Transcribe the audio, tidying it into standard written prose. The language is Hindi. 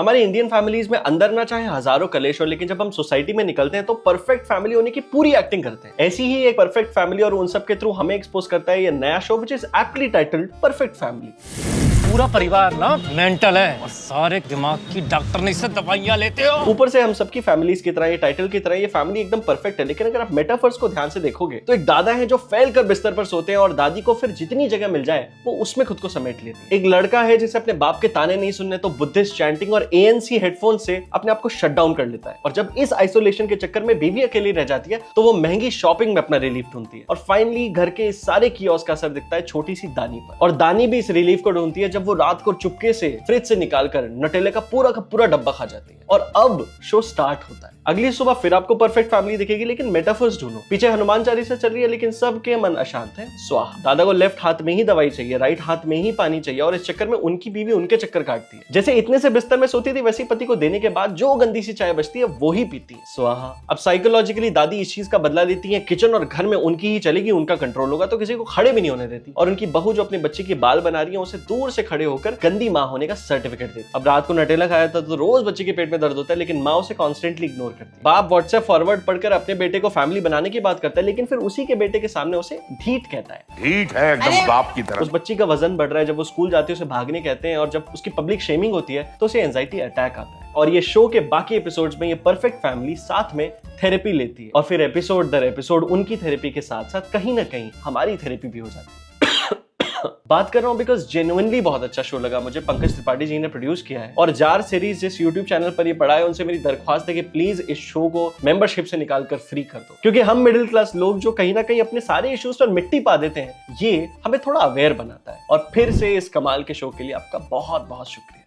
हमारी इंडियन फैमिलीज में अंदर ना चाहे हजारों कलेश हो, लेकिन जब हम सोसाइटी में निकलते हैं तो परफेक्ट फैमिली होने की पूरी एक्टिंग करते हैं। ऐसी ही एक परफेक्ट फैमिली और उन सब के थ्रू हमें एक्सपोज करता है ये नया show which is aptly titled perfect family. पूरा परिवार ना मेंटल है और सारे दिमाग की डॉक्टर ने इससे दवाइयां लेते हो। ऊपर से हम सबकी फैमिलीज की तरह, ये टाइटल की तरह ये फैमिली एकदम परफेक्ट है, लेकिन अगर आप मेटाफर्स को ध्यान से देखोगे तो एक दादा है जो फैल कर बिस्तर पर सोते हैं और दादी को फिर जितनी जगह मिल जाए वो उसमें खुद को समेट लेती है। एक लड़का है जिसे अपने बाप के ताने नहीं सुनने तो बुद्धिस्ट चैंटिंग और ANC हेडफोन से अपने आप को शट डाउन कर लेता है, और जब इस आइसोलेशन के चक्कर में बीवी अकेली रह जाती है तो वो महंगी शॉपिंग में अपना रिलीफ ढूंढती है। और फाइनली घर के इस सारे कियोस्क का असर दिखता है छोटी सी दानी पर, और दानी भी इस रिलीफ को ढूंढती है जब वो रात को चुपके से फ्रिज से निकालकर नटेले का पूरा डब्बा खा जाती है। और अब शो स्टार्ट होता है। अगली सुबह फिर आपको परफेक्ट फैमिली दिखेगी, लेकिन मेटाफर्स ढूंढो। पीछे हनुमान चालीसा चल रही है, लेकिन सबके मन अशांत है। स्वाहा। दादा को लेफ्ट हाथ में ही दवाई चाहिए, राइट हाथ में ही पानी चाहिए, और इस चक्कर में उनकी बीवी उनके चक्कर काटती है। जैसे इतने से बिस्तर में सोती थी, वैसे पति को देने के बाद जो गंदी सी चाय बचती है वो ही पीती है। स्वाहा। अब साइकोलॉजिकली दादी इस चीज का बदला लेती है, किचन और घर में उनकी ही चलेगी, उनका कंट्रोल होगा, तो किसी को खड़े भी नहीं होने देती। और उनकी बहू जो अपने बच्चे की बाल बना रही है उसे दूर से खड़े होकर गंदी माँ होने का सर्टिफिकेट देती। अब रात को नटेला खाया था तो रोज बच्चे के पेट में दर्द होता है, लेकिन माँ उसे कॉन्स्टेंटली इग्नोर करती है। बाप व्हाट्सएप फॉरवर्ड पढ़कर अपने बेटे को फैमिली बनाने की बात करता है, लेकिन फिर उसी के बेटे के सामने उसे ढीठ कहता है। ढीठ है एकदम बाप की तरह। उस बच्ची का वजन बढ़ रहा है, जब वो स्कूल जाती है उसे भागने कहते हैं, और जब उसकी पब्लिक शेमिंग होती है तो उसे एंजाइटी अटैक आता है। और ये शो के बाकी एपिसोड्स में ये परफेक्ट फैमिली साथ में थेरेपी लेती है, और फिर एपिसोड दर एपिसोड उनकी थेरेपी के साथ साथ कहीं ना कहीं हमारी थेरेपी भी हो जाती है। बात कर रहा हूं बिकॉज जेन्युइनली बहुत अच्छा शो लगा मुझे। पंकज त्रिपाठी जी ने प्रोड्यूस किया है, और जार सीरीज जिस यूट्यूब चैनल पर ये पड़ा है उनसे मेरी दरख्वास्त है कि प्लीज इस शो को मेंबरशिप से निकालकर फ्री कर दो, क्योंकि हम मिडिल क्लास लोग जो कहीं ना कहीं अपने सारे इश्यूज पर मिट्टी पा देते हैं, ये हमें थोड़ा अवेयर बनाता है। और फिर से इस कमाल के शो के लिए आपका बहुत बहुत शुक्रिया।